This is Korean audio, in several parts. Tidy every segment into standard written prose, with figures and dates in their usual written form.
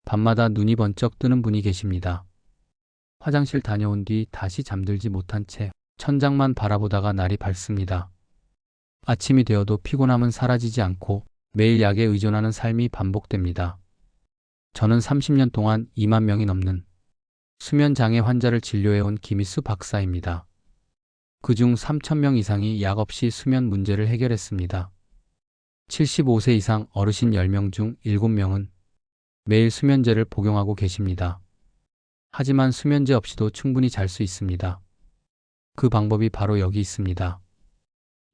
밤마다 눈이 번쩍 뜨는 분이 계십니다. 화장실 다녀온 뒤 다시 잠들지 못한 채 천장만 바라보다가 날이 밝습니다. 아침이 되어도 피곤함은 사라지지 않고 매일 약에 의존하는 삶이 반복됩니다. 저는 30년 동안 2만 명이 넘는 수면장애 환자를 진료해온 김희수 박사입니다. 그중 3,000명 이상이 약 없이 수면 문제를 해결했습니다. 75세 이상 어르신 10명 중 7명은 매일 수면제를 복용하고 계십니다. 하지만 수면제 없이도 충분히 잘 수 있습니다. 그 방법이 바로 여기 있습니다.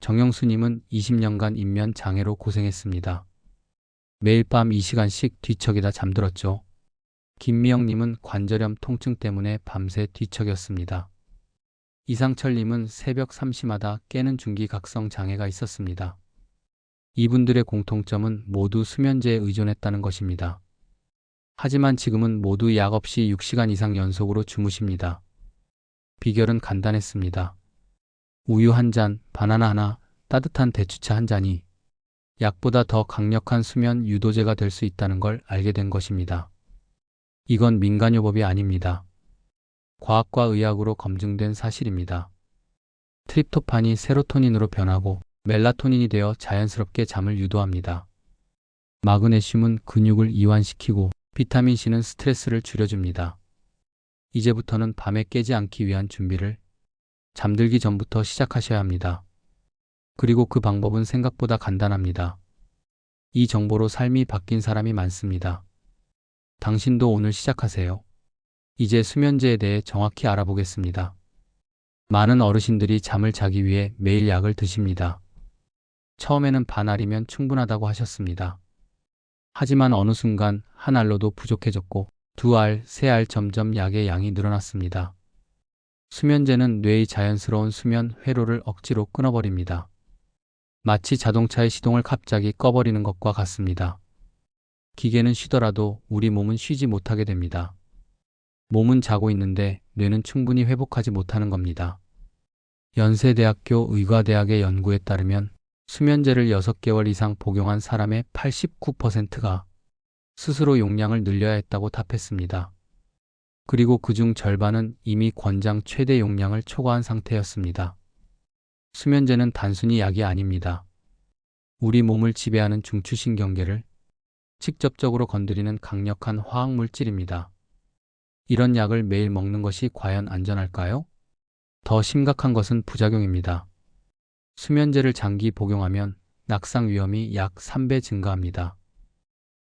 정영수님은 20년간 인면 장애로 고생했습니다. 매일 밤 2시간씩 뒤척이다 잠들었죠. 김미영님은 관절염 통증 때문에 밤새 뒤척였습니다. 이상철님은 새벽 3시마다 깨는 중기각성 장애가 있었습니다. 이분들의 공통점은 모두 수면제에 의존했다는 것입니다. 하지만 지금은 모두 약 없이 6시간 이상 연속으로 주무십니다. 비결은 간단했습니다. 우유 한 잔, 바나나 하나, 따뜻한 대추차 한 잔이 약보다 더 강력한 수면 유도제가 될 수 있다는 걸 알게 된 것입니다. 이건 민간요법이 아닙니다. 과학과 의학으로 검증된 사실입니다. 트립토판이 세로토닌으로 변하고 멜라토닌이 되어 자연스럽게 잠을 유도합니다. 마그네슘은 근육을 이완시키고 비타민C는 스트레스를 줄여줍니다. 이제부터는 밤에 깨지 않기 위한 준비를 잠들기 전부터 시작하셔야 합니다. 그리고 그 방법은 생각보다 간단합니다. 이 정보로 삶이 바뀐 사람이 많습니다. 당신도 오늘 시작하세요. 이제 수면제에 대해 정확히 알아보겠습니다. 많은 어르신들이 잠을 자기 위해 매일 약을 드십니다. 처음에는 반 알이면 충분하다고 하셨습니다. 하지만 어느 순간 한 알로도 부족해졌고 2알, 3알 점점 약의 양이 늘어났습니다. 수면제는 뇌의 자연스러운 수면 회로를 억지로 끊어버립니다. 마치 자동차의 시동을 갑자기 꺼버리는 것과 같습니다. 기계는 쉬더라도 우리 몸은 쉬지 못하게 됩니다. 몸은 자고 있는데 뇌는 충분히 회복하지 못하는 겁니다. 연세대학교 의과대학의 연구에 따르면 수면제를 6개월 이상 복용한 사람의 89%가 스스로 용량을 늘려야 했다고 답했습니다. 그리고 그중 절반은 이미 권장 최대 용량을 초과한 상태였습니다. 수면제는 단순히 약이 아닙니다. 우리 몸을 지배하는 중추신경계를 직접적으로 건드리는 강력한 화학물질입니다. 이런 약을 매일 먹는 것이 과연 안전할까요? 더 심각한 것은 부작용입니다. 수면제를 장기 복용하면 낙상 위험이 약 3배 증가합니다.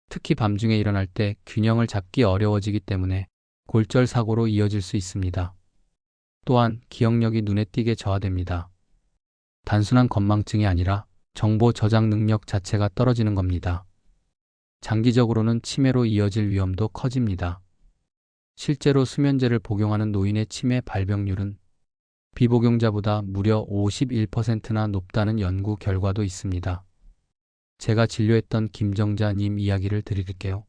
특히 밤중에 일어날 때 균형을 잡기 어려워지기 때문에 골절 사고로 이어질 수 있습니다. 또한 기억력이 눈에 띄게 저하됩니다. 단순한 건망증이 아니라 정보 저장 능력 자체가 떨어지는 겁니다. 장기적으로는 치매로 이어질 위험도 커집니다. 실제로 수면제를 복용하는 노인의 치매 발병률은 비복용자보다 무려 51%나 높다는 연구 결과도 있습니다. 제가 진료했던 김정자님 이야기를 드릴게요.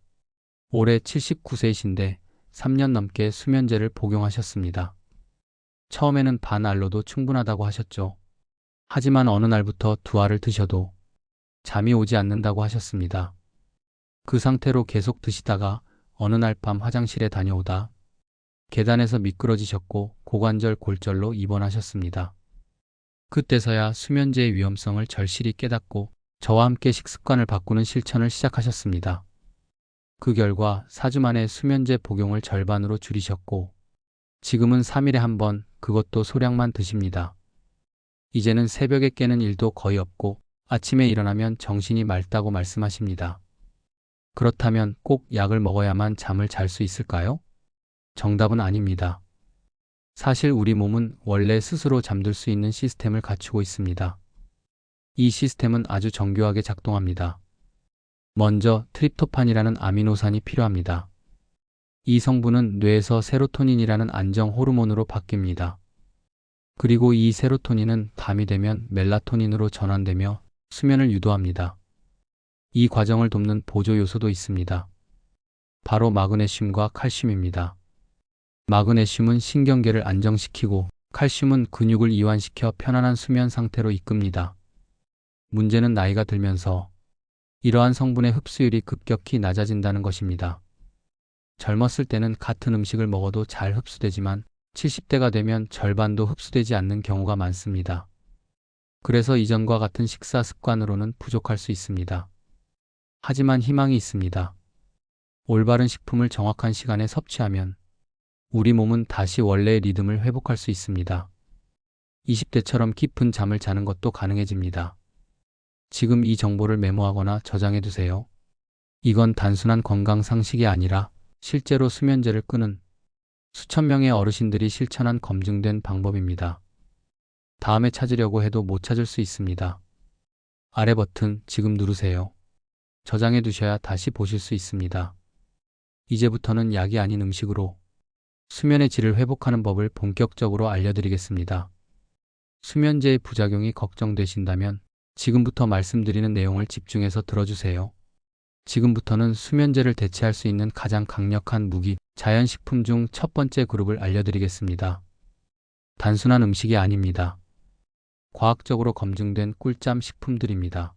올해 79세이신데 3년 넘게 수면제를 복용하셨습니다. 처음에는 반 알로도 충분하다고 하셨죠. 하지만 어느 날부터 2알을 드셔도 잠이 오지 않는다고 하셨습니다. 그 상태로 계속 드시다가 어느 날 밤 화장실에 다녀오다 계단에서 미끄러지셨고 고관절 골절로 입원하셨습니다. 그때서야 수면제의 위험성을 절실히 깨닫고 저와 함께 식습관을 바꾸는 실천을 시작하셨습니다. 그 결과 4주 만에 수면제 복용을 절반으로 줄이셨고 지금은 3일에 한 번, 그것도 소량만 드십니다. 이제는 새벽에 깨는 일도 거의 없고 아침에 일어나면 정신이 맑다고 말씀하십니다. 그렇다면 꼭 약을 먹어야만 잠을 잘 수 있을까요? 정답은 아닙니다. 사실 우리 몸은 원래 스스로 잠들 수 있는 시스템을 갖추고 있습니다. 이 시스템은 아주 정교하게 작동합니다. 먼저 트립토판이라는 아미노산이 필요합니다. 이 성분은 뇌에서 세로토닌이라는 안정 호르몬으로 바뀝니다. 그리고 이 세로토닌은 밤이 되면 멜라토닌으로 전환되며 수면을 유도합니다. 이 과정을 돕는 보조 요소도 있습니다. 바로 마그네슘과 칼슘입니다. 마그네슘은 신경계를 안정시키고 칼슘은 근육을 이완시켜 편안한 수면 상태로 이끕니다. 문제는 나이가 들면서 이러한 성분의 흡수율이 급격히 낮아진다는 것입니다. 젊었을 때는 같은 음식을 먹어도 잘 흡수되지만 70대가 되면 절반도 흡수되지 않는 경우가 많습니다. 그래서 이전과 같은 식사 습관으로는 부족할 수 있습니다. 하지만 희망이 있습니다. 올바른 식품을 정확한 시간에 섭취하면 우리 몸은 다시 원래의 리듬을 회복할 수 있습니다. 20대처럼 깊은 잠을 자는 것도 가능해집니다. 지금 이 정보를 메모하거나 저장해 두세요. 이건 단순한 건강 상식이 아니라 실제로 수면제를 끄는 수천 명의 어르신들이 실천한 검증된 방법입니다. 다음에 찾으려고 해도 못 찾을 수 있습니다. 아래 버튼 지금 누르세요. 저장해 두셔야 다시 보실 수 있습니다. 이제부터는 약이 아닌 음식으로 수면의 질을 회복하는 법을 본격적으로 알려드리겠습니다. 수면제의 부작용이 걱정되신다면 지금부터 말씀드리는 내용을 집중해서 들어주세요. 지금부터는 수면제를 대체할 수 있는 가장 강력한 무기, 자연식품 중 첫 번째 그룹을 알려드리겠습니다. 단순한 음식이 아닙니다. 과학적으로 검증된 꿀잠 식품들입니다.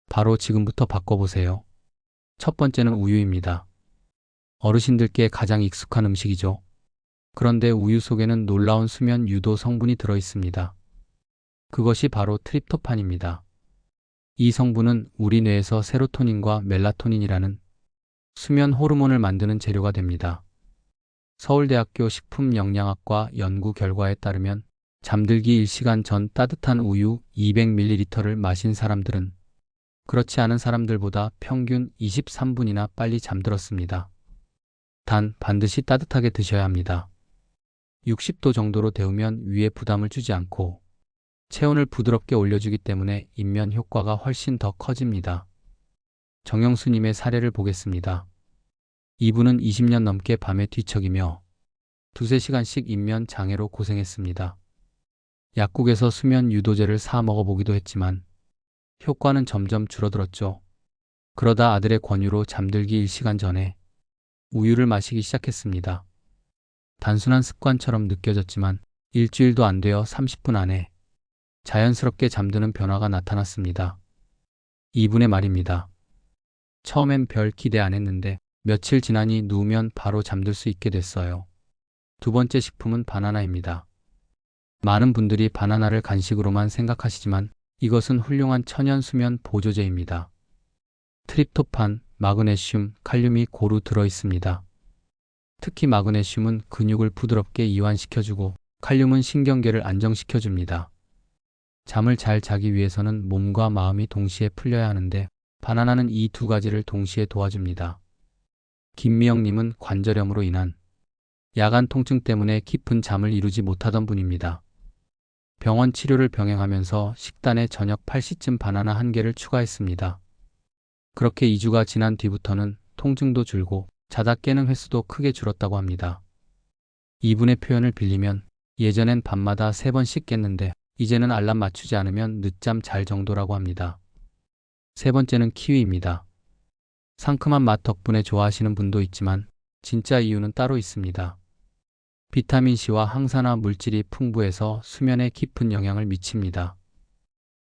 바로 지금부터 바꿔보세요. 첫 번째는 우유입니다. 어르신들께 가장 익숙한 음식이죠. 그런데 우유 속에는 놀라운 수면 유도 성분이 들어 있습니다. 그것이 바로 트립토판입니다. 이 성분은 우리 뇌에서 세로토닌과 멜라토닌이라는 수면 호르몬을 만드는 재료가 됩니다. 서울대학교 식품영양학과 연구 결과에 따르면 잠들기 1시간 전 따뜻한 우유 200ml를 마신 사람들은 그렇지 않은 사람들보다 평균 23분이나 빨리 잠들었습니다. 단 반드시 따뜻하게 드셔야 합니다. 60도 정도로 데우면 위에 부담을 주지 않고 체온을 부드럽게 올려주기 때문에 입면 효과가 훨씬 더 커집니다. 정영수님의 사례를 보겠습니다. 이분은 20년 넘게 밤에 뒤척이며 두세 시간씩 입면 장애로 고생했습니다. 약국에서 수면 유도제를 사 먹어보기도 했지만 효과는 점점 줄어들었죠. 그러다 아들의 권유로 잠들기 1시간 전에 우유를 마시기 시작했습니다. 단순한 습관처럼 느껴졌지만 일주일도 안 되어 30분 안에 자연스럽게 잠드는 변화가 나타났습니다. 이분의 말입니다. 처음엔 별 기대 안 했는데 며칠 지나니 누우면 바로 잠들 수 있게 됐어요. 두 번째 식품은 바나나입니다. 많은 분들이 바나나를 간식으로만 생각하시지만 이것은 훌륭한 천연 수면 보조제입니다. 트립토판, 마그네슘, 칼륨이 고루 들어 있습니다. 특히 마그네슘은 근육을 부드럽게 이완시켜주고 칼륨은 신경계를 안정시켜줍니다. 잠을 잘 자기 위해서는 몸과 마음이 동시에 풀려야 하는데 바나나는 이 두 가지를 동시에 도와줍니다. 김미영님은 관절염으로 인한 야간 통증 때문에 깊은 잠을 이루지 못하던 분입니다. 병원 치료를 병행하면서 식단에 저녁 8시쯤 바나나 한 개를 추가했습니다. 그렇게 2주가 지난 뒤부터는 통증도 줄고 자다 깨는 횟수도 크게 줄었다고 합니다. 이분의 표현을 빌리면 예전엔 밤마다 3번씩 깼는데 이제는 알람 맞추지 않으면 늦잠 잘 정도라고 합니다. 세 번째는 키위입니다. 상큼한 맛 덕분에 좋아하시는 분도 있지만 진짜 이유는 따로 있습니다. 비타민C와 항산화 물질이 풍부해서 수면에 깊은 영향을 미칩니다.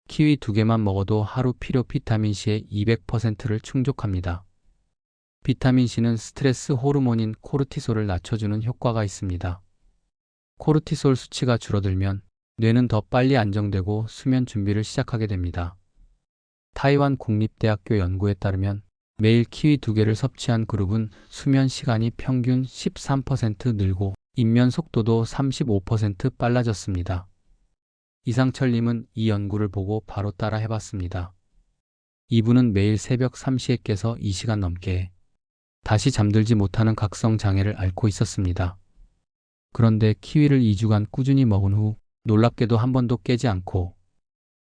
키위 2개만 먹어도 하루 필요 비타민C의 200%를 충족합니다. 비타민C는 스트레스 호르몬인 코르티솔을 낮춰주는 효과가 있습니다. 코르티솔 수치가 줄어들면 뇌는 더 빨리 안정되고 수면 준비를 시작하게 됩니다. 타이완 국립대학교 연구에 따르면 매일 키위 2개를 섭취한 그룹은 수면 시간이 평균 13% 늘고 입면 속도도 35% 빨라졌습니다. 이상철님은 이 연구를 보고 바로 따라 해봤습니다. 이분은 매일 새벽 3시에 깨서 2시간 넘게 다시 잠들지 못하는 각성 장애를 앓고 있었습니다. 그런데 키위를 2주간 꾸준히 먹은 후 놀랍게도 한 번도 깨지 않고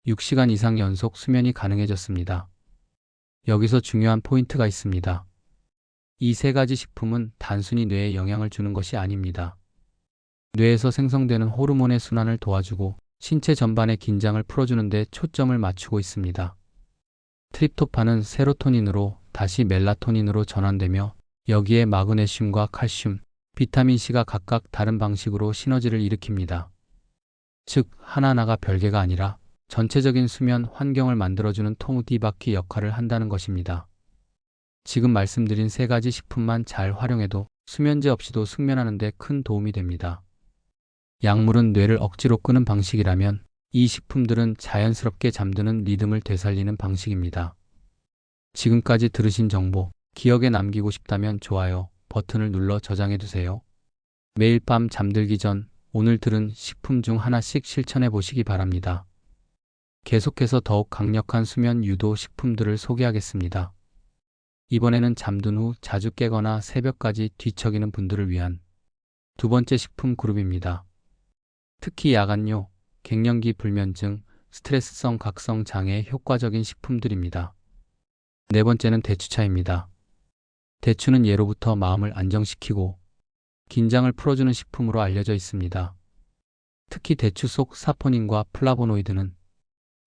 6시간 이상 연속 수면이 가능해졌습니다. 여기서 중요한 포인트가 있습니다. 이 세 가지 식품은 단순히 뇌에 영향을 주는 것이 아닙니다. 뇌에서 생성되는 호르몬의 순환을 도와주고 신체 전반의 긴장을 풀어주는 데 초점을 맞추고 있습니다. 트립토판은 세로토닌으로 다시 멜라토닌으로 전환되며 여기에 마그네슘과 칼슘, 비타민C가 각각 다른 방식으로 시너지를 일으킵니다. 즉, 하나하나가 별개가 아니라 전체적인 수면 환경을 만들어주는 통우 뒤바퀴 역할을 한다는 것입니다. 지금 말씀드린 세 가지 식품만 잘 활용해도 수면제 없이도 숙면하는 데 큰 도움이 됩니다. 약물은 뇌를 억지로 끄는 방식이라면 이 식품들은 자연스럽게 잠드는 리듬을 되살리는 방식입니다. 지금까지 들으신 정보, 기억에 남기고 싶다면 좋아요 버튼을 눌러 저장해두세요. 매일 밤 잠들기 전 오늘 들은 식품 중 하나씩 실천해 보시기 바랍니다. 계속해서 더욱 강력한 수면 유도 식품들을 소개하겠습니다. 이번에는 잠든 후 자주 깨거나 새벽까지 뒤척이는 분들을 위한 두 번째 식품 그룹입니다. 특히 야간요, 갱년기 불면증, 스트레스성 각성 장애에 효과적인 식품들입니다. 네 번째는 대추차입니다. 대추는 예로부터 마음을 안정시키고 긴장을 풀어주는 식품으로 알려져 있습니다. 특히 대추 속 사포닌과 플라보노이드는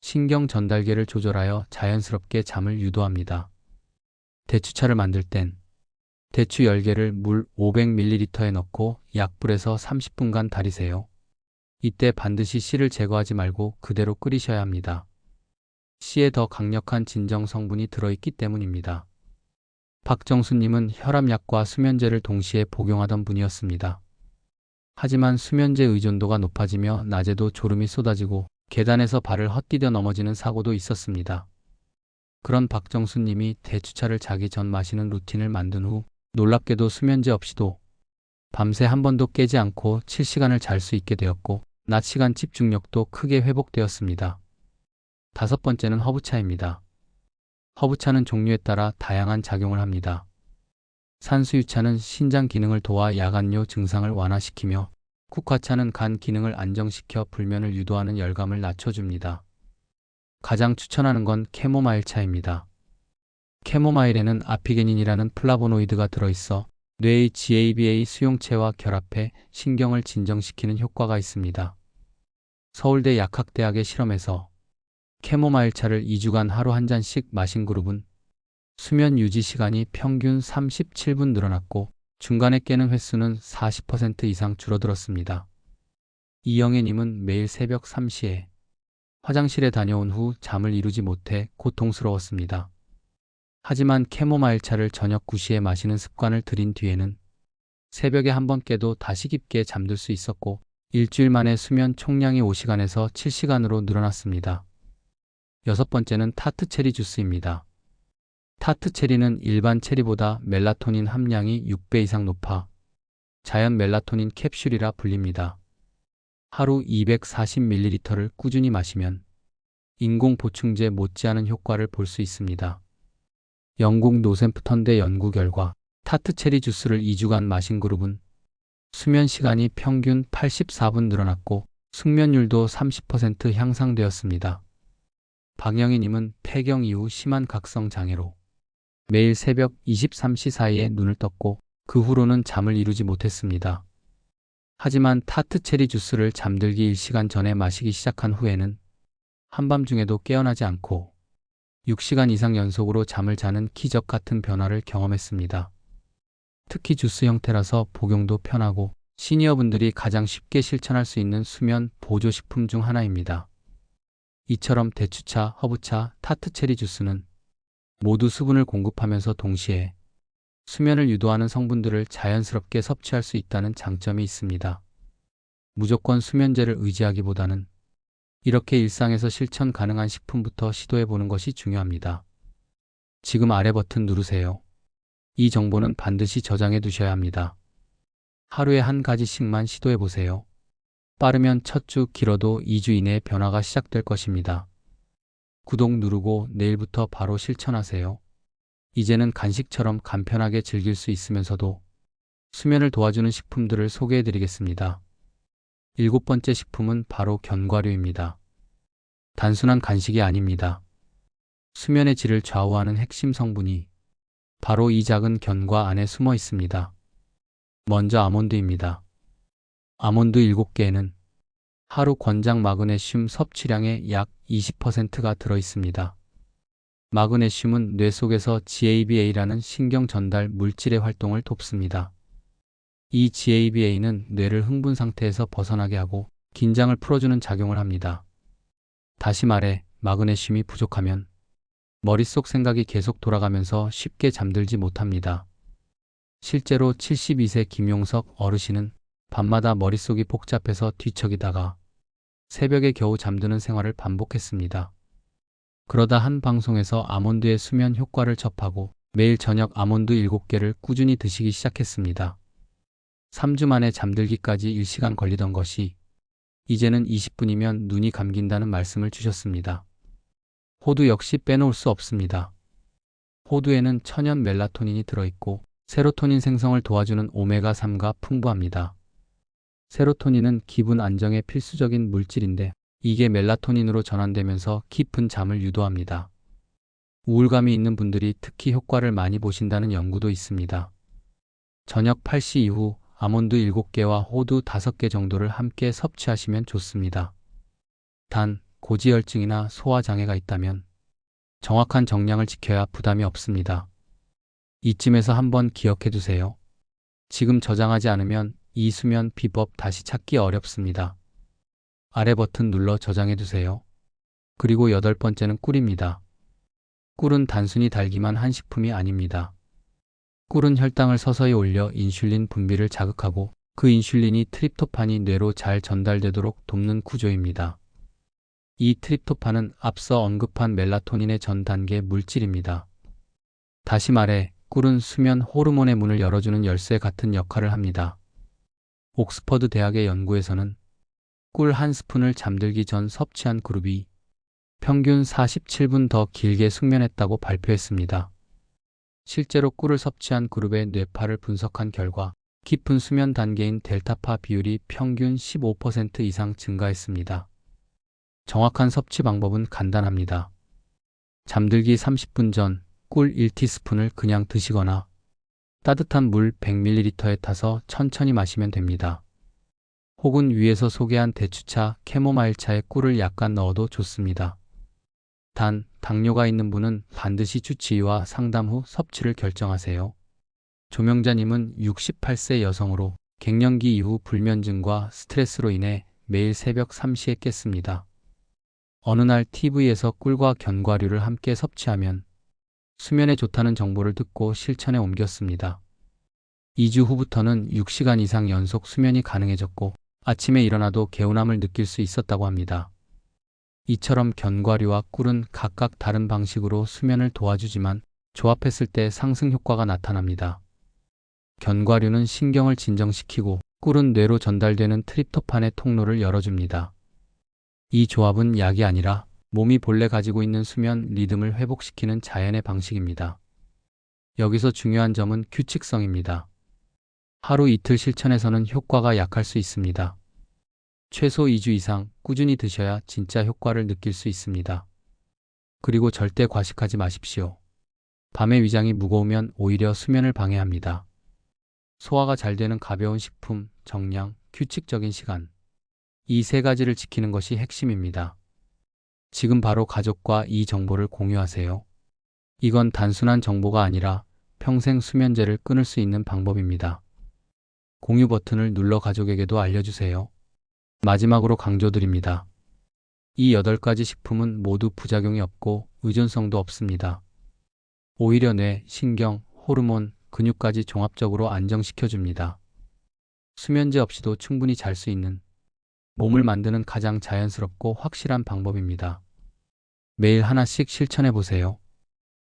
신경 전달계를 조절하여 자연스럽게 잠을 유도합니다. 대추차를 만들 땐 대추 10개를 물 500ml에 넣고 약불에서 30분간 달이세요. 이때 반드시 씨를 제거하지 말고 그대로 끓이셔야 합니다. 씨에 더 강력한 진정 성분이 들어있기 때문입니다. 박정수님은 혈압약과 수면제를 동시에 복용하던 분이었습니다. 하지만 수면제 의존도가 높아지며 낮에도 졸음이 쏟아지고 계단에서 발을 헛디뎌 넘어지는 사고도 있었습니다. 그런 박정수님이 대추차를 자기 전 마시는 루틴을 만든 후 놀랍게도 수면제 없이도 밤새 한 번도 깨지 않고 7시간을 잘 수 있게 되었고 낮 시간 집중력도 크게 회복되었습니다. 다섯 번째는 허브차입니다. 허브차는 종류에 따라 다양한 작용을 합니다. 산수유차는 신장 기능을 도와 야간요 증상을 완화시키며 국화차는 간 기능을 안정시켜 불면을 유도하는 열감을 낮춰줍니다. 가장 추천하는 건 캐모마일 차입니다. 캐모마일에는 아피게닌이라는 플라보노이드가 들어있어 뇌의 GABA 수용체와 결합해 신경을 진정시키는 효과가 있습니다. 서울대 약학대학의 실험에서 캐모마일 차를 2주간 하루 한 잔씩 마신 그룹은 수면 유지 시간이 평균 37분 늘어났고 중간에 깨는 횟수는 40% 이상 줄어들었습니다. 이영애님은 매일 새벽 3시에 화장실에 다녀온 후 잠을 이루지 못해 고통스러웠습니다. 하지만 캐모마일 차를 저녁 9시에 마시는 습관을 들인 뒤에는 새벽에 한 번 깨도 다시 깊게 잠들 수 있었고 일주일 만에 수면 총량이 5시간에서 7시간으로 늘어났습니다. 여섯 번째는 타트 체리 주스입니다. 타트 체리는 일반 체리보다 멜라토닌 함량이 6배 이상 높아 자연 멜라토닌 캡슐이라 불립니다. 하루 240ml를 꾸준히 마시면 인공 보충제 못지않은 효과를 볼 수 있습니다. 영국 노샘프턴대 연구 결과 타트 체리 주스를 2주간 마신 그룹은 수면 시간이 평균 84분 늘어났고 숙면율도 30% 향상되었습니다. 박영희님은 폐경 이후 심한 각성 장애로 매일 새벽 23시 사이에 눈을 떴고 그 후로는 잠을 이루지 못했습니다. 하지만 타트 체리 주스를 잠들기 1시간 전에 마시기 시작한 후에는 한밤중에도 깨어나지 않고 6시간 이상 연속으로 잠을 자는 기적 같은 변화를 경험했습니다. 특히 주스 형태라서 복용도 편하고 시니어분들이 가장 쉽게 실천할 수 있는 수면 보조식품 중 하나입니다. 이처럼 대추차, 허브차, 타트체리 주스는 모두 수분을 공급하면서 동시에 수면을 유도하는 성분들을 자연스럽게 섭취할 수 있다는 장점이 있습니다. 무조건 수면제를 의지하기보다는 이렇게 일상에서 실천 가능한 식품부터 시도해보는 것이 중요합니다. 지금 아래 버튼 누르세요. 이 정보는 반드시 저장해 두셔야 합니다. 하루에 한 가지씩만 시도해보세요. 빠르면 첫 주, 길어도 2주 이내에 변화가 시작될 것입니다. 구독 누르고 내일부터 바로 실천하세요. 이제는 간식처럼 간편하게 즐길 수 있으면서도 수면을 도와주는 식품들을 소개해드리겠습니다. 일곱 번째 식품은 바로 견과류입니다. 단순한 간식이 아닙니다. 수면의 질을 좌우하는 핵심 성분이 바로 이 작은 견과 안에 숨어 있습니다. 먼저 아몬드입니다. 아몬드 7개에는 하루 권장 마그네슘 섭취량의 약 20%가 들어있습니다. 마그네슘은 뇌 속에서 GABA라는 신경 전달 물질의 활동을 돕습니다. 이 GABA는 뇌를 흥분 상태에서 벗어나게 하고 긴장을 풀어주는 작용을 합니다. 다시 말해 마그네슘이 부족하면 머릿속 생각이 계속 돌아가면서 쉽게 잠들지 못합니다. 실제로 72세 김용석 어르신은 밤마다 머릿속이 복잡해서 뒤척이다가 새벽에 겨우 잠드는 생활을 반복했습니다. 그러다 한 방송에서 아몬드의 수면 효과를 접하고 매일 저녁 아몬드 7개를 꾸준히 드시기 시작했습니다. 3주 만에 잠들기까지 1시간 걸리던 것이 이제는 20분이면 눈이 감긴다는 말씀을 주셨습니다. 호두 역시 빼놓을 수 없습니다. 호두에는 천연 멜라토닌이 들어있고 세로토닌 생성을 도와주는 오메가3가 풍부합니다. 세로토닌은 기분 안정에 필수적인 물질인데 이게 멜라토닌으로 전환되면서 깊은 잠을 유도합니다. 우울감이 있는 분들이 특히 효과를 많이 보신다는 연구도 있습니다. 저녁 8시 이후 아몬드 7개와 호두 5개 정도를 함께 섭취하시면 좋습니다. 단, 고지혈증이나 소화장애가 있다면 정확한 정량을 지켜야 부담이 없습니다. 이쯤에서 한번 기억해 두세요. 지금 저장하지 않으면 이 수면 비법 다시 찾기 어렵습니다. 아래 버튼 눌러 저장해 두세요. 그리고 8번째는 꿀입니다. 꿀은 단순히 달기만 한 식품이 아닙니다. 꿀은 혈당을 서서히 올려 인슐린 분비를 자극하고 그 인슐린이 트립토판이 뇌로 잘 전달되도록 돕는 구조입니다. 이 트립토판은 앞서 언급한 멜라토닌의 전 단계 물질입니다. 다시 말해 꿀은 수면 호르몬의 문을 열어주는 열쇠 같은 역할을 합니다. 옥스퍼드 대학의 연구에서는 꿀 한 스푼을 잠들기 전 섭취한 그룹이 평균 47분 더 길게 숙면했다고 발표했습니다. 실제로 꿀을 섭취한 그룹의 뇌파를 분석한 결과 깊은 수면 단계인 델타파 비율이 평균 15% 이상 증가했습니다. 정확한 섭취 방법은 간단합니다. 잠들기 30분 전 꿀 1티스푼을 그냥 드시거나 따뜻한 물 100ml에 타서 천천히 마시면 됩니다. 혹은 위에서 소개한 대추차, 캐모마일차에 꿀을 약간 넣어도 좋습니다. 단, 당뇨가 있는 분은 반드시 주치의와 상담 후 섭취를 결정하세요. 조명자님은 68세 여성으로 갱년기 이후 불면증과 스트레스로 인해 매일 새벽 3시에 깼습니다. 어느 날 TV에서 꿀과 견과류를 함께 섭취하면 수면에 좋다는 정보를 듣고 실천에 옮겼습니다. 2주 후부터는 6시간 이상 연속 수면이 가능해졌고 아침에 일어나도 개운함을 느낄 수 있었다고 합니다. 이처럼 견과류와 꿀은 각각 다른 방식으로 수면을 도와주지만 조합했을 때 상승 효과가 나타납니다. 견과류는 신경을 진정시키고 꿀은 뇌로 전달되는 트립토판의 통로를 열어줍니다. 이 조합은 약이 아니라 몸이 본래 가지고 있는 수면 리듬을 회복시키는 자연의 방식입니다. 여기서 중요한 점은 규칙성입니다. 하루 이틀 실천해서는 효과가 약할 수 있습니다. 최소 2주 이상 꾸준히 드셔야 진짜 효과를 느낄 수 있습니다. 그리고 절대 과식하지 마십시오. 밤에 위장이 무거우면 오히려 수면을 방해합니다. 소화가 잘 되는 가벼운 식품, 정량, 규칙적인 시간. 이 세 가지를 지키는 것이 핵심입니다. 지금 바로 가족과 이 정보를 공유하세요. 이건 단순한 정보가 아니라 평생 수면제를 끊을 수 있는 방법입니다. 공유 버튼을 눌러 가족에게도 알려주세요. 마지막으로 강조드립니다. 이 8가지 식품은 모두 부작용이 없고 의존성도 없습니다. 오히려 뇌, 신경, 호르몬, 근육까지 종합적으로 안정시켜줍니다. 수면제 없이도 충분히 잘 수 있는 몸을 만드는 가장 자연스럽고 확실한 방법입니다. 매일 하나씩 실천해 보세요.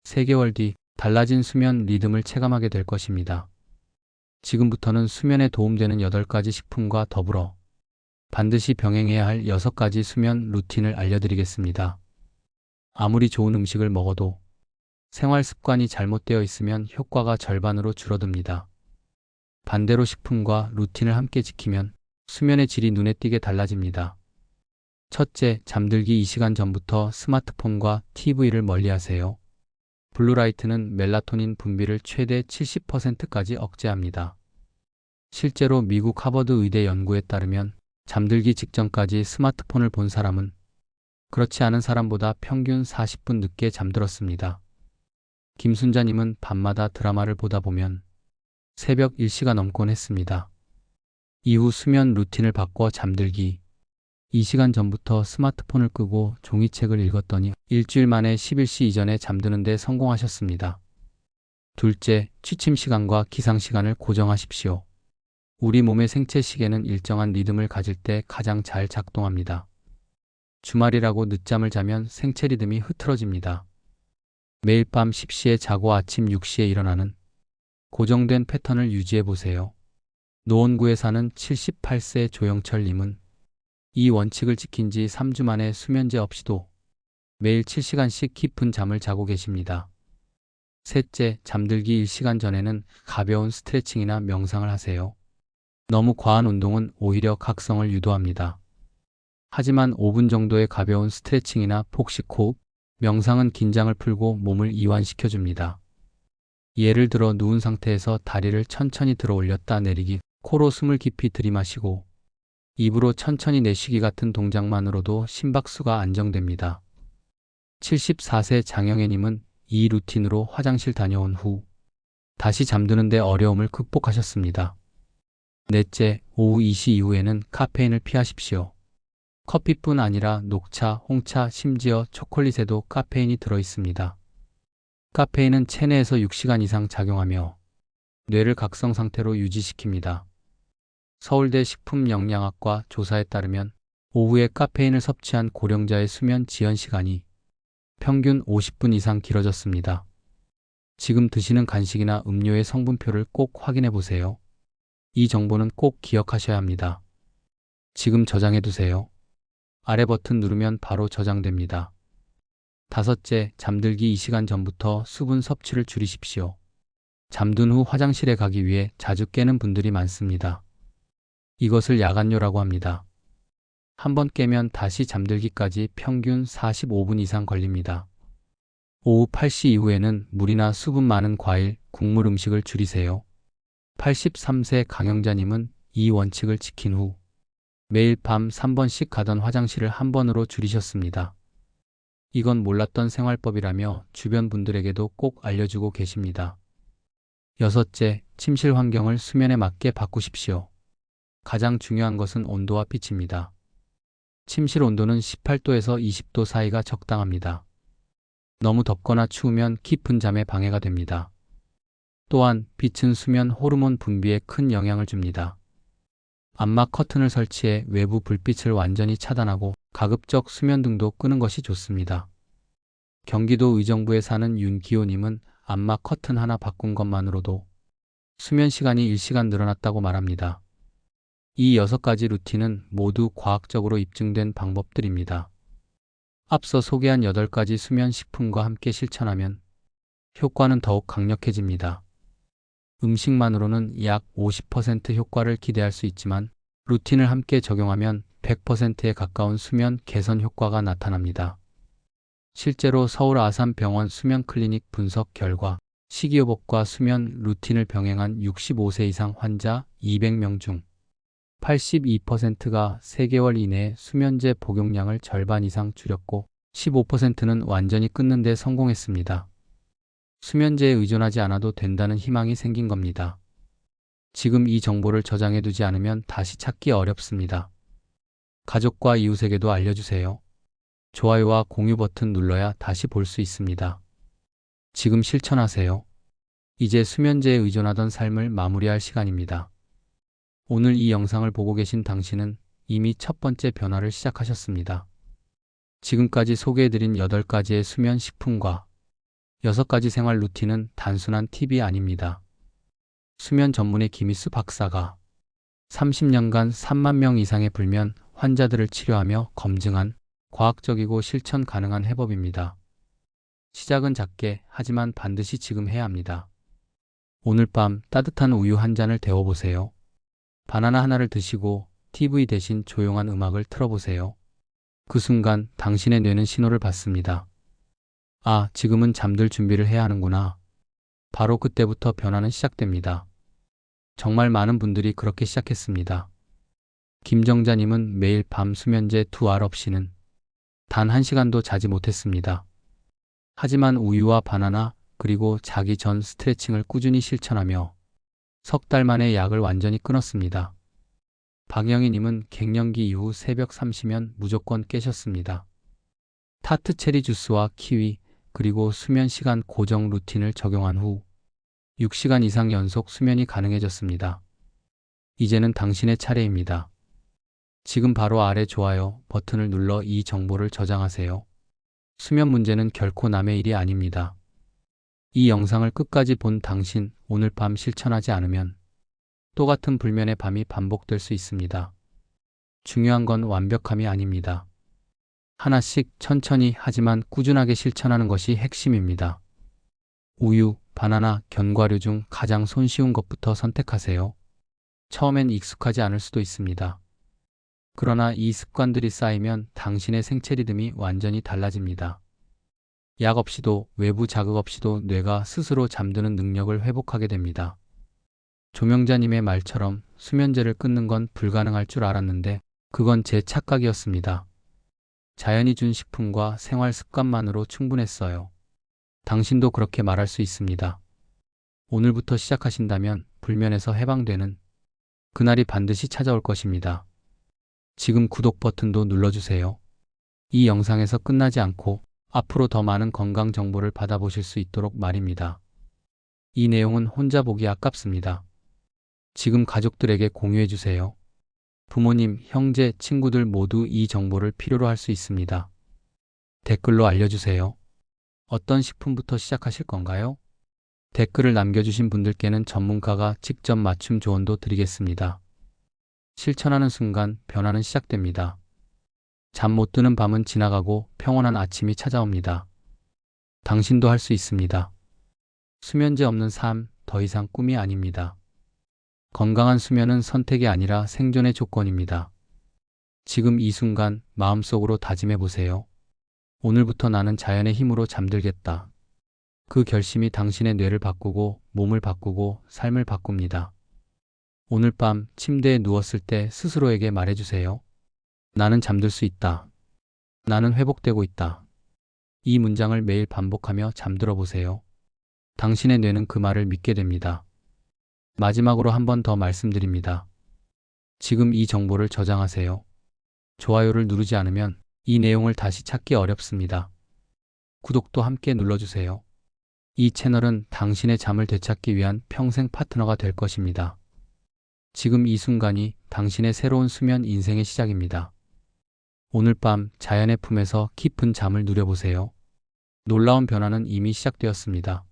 3개월 뒤 달라진 수면 리듬을 체감하게 될 것입니다. 지금부터는 수면에 도움되는 8가지 식품과 더불어 반드시 병행해야 할 6가지 수면 루틴을 알려드리겠습니다. 아무리 좋은 음식을 먹어도 생활 습관이 잘못되어 있으면 효과가 절반으로 줄어듭니다. 반대로 식품과 루틴을 함께 지키면 수면의 질이 눈에 띄게 달라집니다. 첫째, 잠들기 2시간 전부터 스마트폰과 TV를 멀리하세요. 블루라이트는 멜라토닌 분비를 최대 70%까지 억제합니다. 실제로 미국 하버드 의대 연구에 따르면 잠들기 직전까지 스마트폰을 본 사람은 그렇지 않은 사람보다 평균 40분 늦게 잠들었습니다. 김순자님은 밤마다 드라마를 보다 보면 새벽 1시가 넘곤 했습니다. 이후 수면 루틴을 바꿔 잠들기 2시간 전부터 스마트폰을 끄고 종이책을 읽었더니 일주일 만에 11시 이전에 잠드는 데 성공하셨습니다. 둘째, 취침 시간과 기상 시간을 고정하십시오. 우리 몸의 생체 시계는 일정한 리듬을 가질 때 가장 잘 작동합니다. 주말이라고 늦잠을 자면 생체 리듬이 흐트러집니다. 매일 밤 10시에 자고 아침 6시에 일어나는 고정된 패턴을 유지해 보세요. 노원구에 사는 78세 조영철 님은 이 원칙을 지킨 지 3주 만에 수면제 없이도 매일 7시간씩 깊은 잠을 자고 계십니다. 셋째, 잠들기 1시간 전에는 가벼운 스트레칭이나 명상을 하세요. 너무 과한 운동은 오히려 각성을 유도합니다. 하지만 5분 정도의 가벼운 스트레칭이나 복식 호흡, 명상은 긴장을 풀고 몸을 이완시켜줍니다. 예를 들어 누운 상태에서 다리를 천천히 들어 올렸다 내리기, 코로 숨을 깊이 들이마시고 입으로 천천히 내쉬기 같은 동작만으로도 심박수가 안정됩니다. 74세 장영애님은 이 루틴으로 화장실 다녀온 후 다시 잠드는 데 어려움을 극복하셨습니다. 넷째, 오후 2시 이후에는 카페인을 피하십시오. 커피뿐 아니라 녹차, 홍차, 심지어 초콜릿에도 카페인이 들어있습니다. 카페인은 체내에서 6시간 이상 작용하며 뇌를 각성 상태로 유지시킵니다. 서울대 식품영양학과 조사에 따르면 오후에 카페인을 섭취한 고령자의 수면 지연 시간이 평균 50분 이상 길어졌습니다. 지금 드시는 간식이나 음료의 성분표를 꼭 확인해 보세요. 이 정보는 꼭 기억하셔야 합니다. 지금 저장해 두세요. 아래 버튼 누르면 바로 저장됩니다. 다섯째, 잠들기 2시간 전부터 수분 섭취를 줄이십시오. 잠든 후 화장실에 가기 위해 자주 깨는 분들이 많습니다. 이것을 야간뇨라고 합니다. 한번 깨면 다시 잠들기까지 평균 45분 이상 걸립니다. 오후 8시 이후에는 물이나 수분 많은 과일, 국물 음식을 줄이세요. 83세 강영자님은 이 원칙을 지킨 후 매일 밤 3번씩 가던 화장실을 한 번으로 줄이셨습니다. 이건 몰랐던 생활법이라며 주변 분들에게도 꼭 알려주고 계십니다. 여섯째, 침실 환경을 수면에 맞게 바꾸십시오. 가장 중요한 것은 온도와 빛입니다. 침실 온도는 18도에서 20도 사이가 적당합니다. 너무 덥거나 추우면 깊은 잠에 방해가 됩니다. 또한 빛은 수면 호르몬 분비에 큰 영향을 줍니다. 암막 커튼을 설치해 외부 불빛을 완전히 차단하고 가급적 수면등도 끄는 것이 좋습니다. 경기도 의정부에 사는 윤기호님은 암막 커튼 하나 바꾼 것만으로도 수면 시간이 1시간 늘어났다고 말합니다. 이 6가지 루틴은 모두 과학적으로 입증된 방법들입니다. 앞서 소개한 8가지 수면 식품과 함께 실천하면 효과는 더욱 강력해집니다. 음식만으로는 약 50% 효과를 기대할 수 있지만 루틴을 함께 적용하면 100%에 가까운 수면 개선 효과가 나타납니다. 실제로 서울 아산병원 수면 클리닉 분석 결과 식이요법과 수면 루틴을 병행한 65세 이상 환자 200명 중 82%가 3개월 이내에 수면제 복용량을 절반 이상 줄였고 15%는 완전히 끊는 데 성공했습니다. 수면제에 의존하지 않아도 된다는 희망이 생긴 겁니다. 지금 이 정보를 저장해 두지 않으면 다시 찾기 어렵습니다. 가족과 이웃에게도 알려주세요. 좋아요와 공유 버튼 눌러야 다시 볼 수 있습니다. 지금 실천하세요. 이제 수면제에 의존하던 삶을 마무리할 시간입니다. 오늘 이 영상을 보고 계신 당신은 이미 첫 번째 변화를 시작하셨습니다. 지금까지 소개해드린 8가지의 수면 식품과 6가지 생활 루틴은 단순한 팁이 아닙니다. 수면 전문의 김희수 박사가 30년간 3만 명 이상의 불면 환자들을 치료하며 검증한 과학적이고 실천 가능한 해법입니다. 시작은 작게 하지만 반드시 지금 해야 합니다. 오늘 밤 따뜻한 우유 한 잔을 데워보세요. 바나나 하나를 드시고 TV 대신 조용한 음악을 틀어보세요. 그 순간 당신의 뇌는 신호를 받습니다. 아, 지금은 잠들 준비를 해야 하는구나. 바로 그때부터 변화는 시작됩니다. 정말 많은 분들이 그렇게 시작했습니다. 김정자님은 매일 밤 수면제 2알 없이는 단 1시간도 자지 못했습니다. 하지만 우유와 바나나 그리고 자기 전 스트레칭을 꾸준히 실천하며 석 달 만에 약을 완전히 끊었습니다. 박영희님은 갱년기 이후 새벽 3시면 무조건 깨셨습니다. 타트 체리 주스와 키위, 그리고 수면 시간 고정 루틴을 적용한 후 6시간 이상 연속 수면이 가능해졌습니다. 이제는 당신의 차례입니다. 지금 바로 아래 좋아요 버튼을 눌러 이 정보를 저장하세요. 수면 문제는 결코 남의 일이 아닙니다. 이 영상을 끝까지 본 당신, 오늘 밤 실천하지 않으면 똑같은 불면의 밤이 반복될 수 있습니다. 중요한 건 완벽함이 아닙니다. 하나씩 천천히 하지만 꾸준하게 실천하는 것이 핵심입니다. 우유, 바나나, 견과류 중 가장 손쉬운 것부터 선택하세요. 처음엔 익숙하지 않을 수도 있습니다. 그러나 이 습관들이 쌓이면 당신의 생체 리듬이 완전히 달라집니다. 약 없이도, 외부 자극 없이도 뇌가 스스로 잠드는 능력을 회복하게 됩니다. 조명자님의 말처럼 수면제를 끊는 건 불가능할 줄 알았는데 그건 제 착각이었습니다. 자연이 준 식품과 생활 습관만으로 충분했어요. 당신도 그렇게 말할 수 있습니다. 오늘부터 시작하신다면 불면에서 해방되는 그날이 반드시 찾아올 것입니다. 지금 구독 버튼도 눌러주세요. 이 영상에서 끝나지 않고 앞으로 더 많은 건강 정보를 받아보실 수 있도록 말입니다. 이 내용은 혼자 보기 아깝습니다. 지금 가족들에게 공유해주세요. 부모님, 형제, 친구들 모두 이 정보를 필요로 할 수 있습니다. 댓글로 알려주세요. 어떤 식품부터 시작하실 건가요? 댓글을 남겨주신 분들께는 전문가가 직접 맞춤 조언도 드리겠습니다. 실천하는 순간 변화는 시작됩니다. 잠 못 드는 밤은 지나가고 평온한 아침이 찾아옵니다. 당신도 할 수 있습니다. 수면제 없는 삶, 더 이상 꿈이 아닙니다. 건강한 수면은 선택이 아니라 생존의 조건입니다. 지금 이 순간 마음속으로 다짐해 보세요. 오늘부터 나는 자연의 힘으로 잠들겠다. 그 결심이 당신의 뇌를 바꾸고 몸을 바꾸고 삶을 바꿉니다. 오늘 밤 침대에 누웠을 때 스스로에게 말해주세요. 나는 잠들 수 있다. 나는 회복되고 있다. 이 문장을 매일 반복하며 잠들어 보세요. 당신의 뇌는 그 말을 믿게 됩니다. 마지막으로 한 번 더 말씀드립니다. 지금 이 정보를 저장하세요. 좋아요를 누르지 않으면 이 내용을 다시 찾기 어렵습니다. 구독도 함께 눌러주세요. 이 채널은 당신의 잠을 되찾기 위한 평생 파트너가 될 것입니다. 지금 이 순간이 당신의 새로운 수면 인생의 시작입니다. 오늘 밤 자연의 품에서 깊은 잠을 누려보세요. 놀라운 변화는 이미 시작되었습니다.